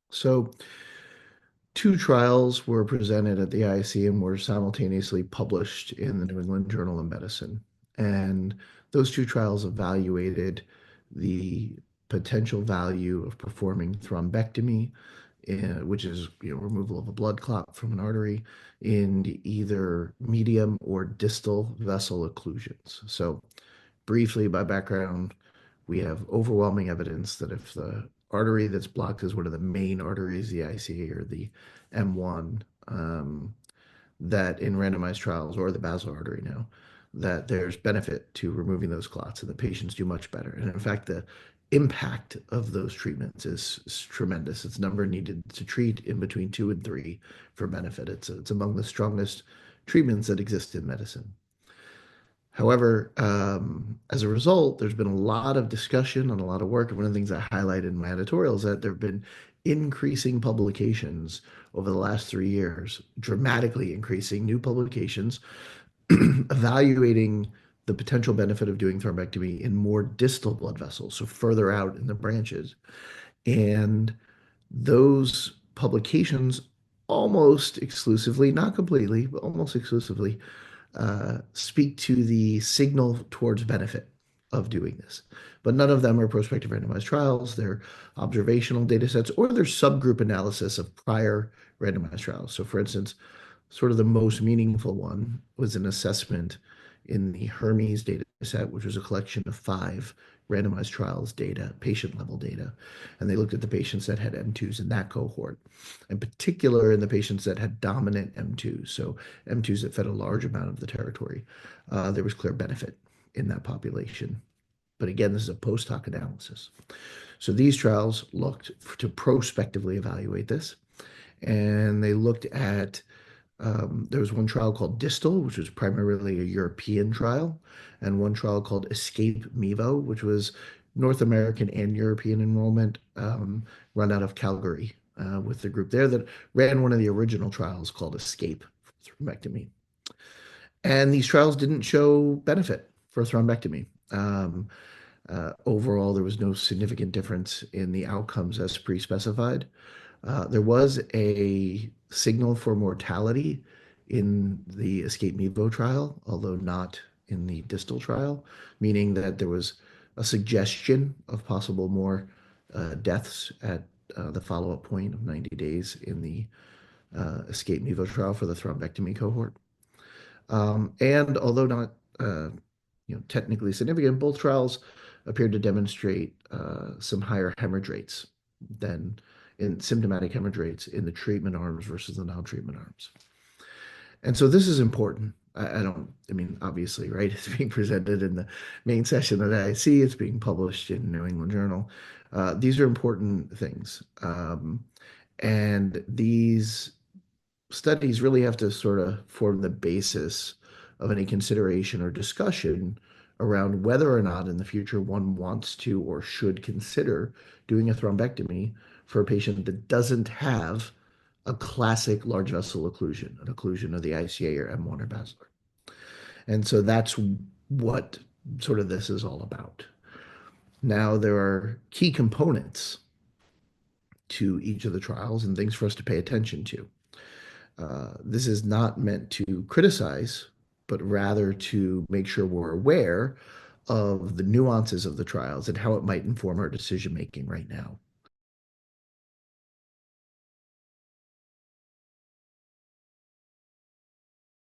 So, two trials were presented at the IC and were simultaneously published in the New England Journal of Medicine. And those two trials evaluated the potential value of performing thrombectomy, which is removal of a blood clot from an artery, in either medium or distal vessel occlusions. So, briefly, by background, we have overwhelming evidence that if the artery that's blocked is one of the main arteries, the ICA or the M1, that in randomized trials, or the basal artery now, that there's benefit to removing those clots and the patients do much better. And in fact, the impact of those treatments is tremendous. It's number needed to treat in between 2 and 3 for benefit. It's among the strongest treatments that exist in medicine. However, as a result, there's been a lot of discussion and a lot of work. And one of the things I highlighted in my editorial is that there have been increasing publications over the last 3 years, dramatically increasing new publications evaluating the potential benefit of doing thrombectomy in more distal blood vessels, so further out in the branches. And those publications almost exclusively, not completely, but almost exclusively, speak to the signal towards benefit of doing this. But none of them are prospective randomized trials. They're observational data sets, or they're subgroup analysis of prior randomized trials. So, for instance, sort of the most meaningful one was an assessment in the Hermes data set, which was a collection of 5 randomized trials data, patient level data. And they looked at the patients that had M2s in that cohort, in particular in the patients that had dominant M2s, so M2s that fed a large amount of the territory. There was clear benefit in that population. But again, this is a post hoc analysis. So these trials looked to prospectively evaluate this. And they looked at there was one trial called Distal, which was primarily a European trial, and one trial called Escape Mevo, which was North American and European enrollment, run out of Calgary with the group there that ran one of the original trials called Escape thrombectomy. And these trials didn't show benefit for thrombectomy. Overall, there was no significant difference in the outcomes as pre-specified. There was a signal for mortality in the Escape Mevo trial, although not in the Distal trial, meaning that there was a suggestion of possible more deaths at the follow-up point of 90 days in the Escape Mevo trial for the thrombectomy cohort. And although not technically significant, both trials appeared to demonstrate some higher hemorrhage rates than in symptomatic hemorrhage rates in the treatment arms versus the non-treatment arms. And so this is important. I mean, obviously, right? It's being presented in the main session at IC. It's being published in New England Journal. These are important things. And these studies really have to sort of form the basis of any consideration or discussion around whether or not in the future one wants to or should consider doing a thrombectomy for a patient that doesn't have a classic large vessel occlusion, an occlusion of the ICA or M1 or basilar. And so that's what sort of this is all about. Now, there are key components to each of the trials and things for us to pay attention to. This is not meant to criticize, but rather to make sure we're aware of the nuances of the trials and how it might inform our decision making right now.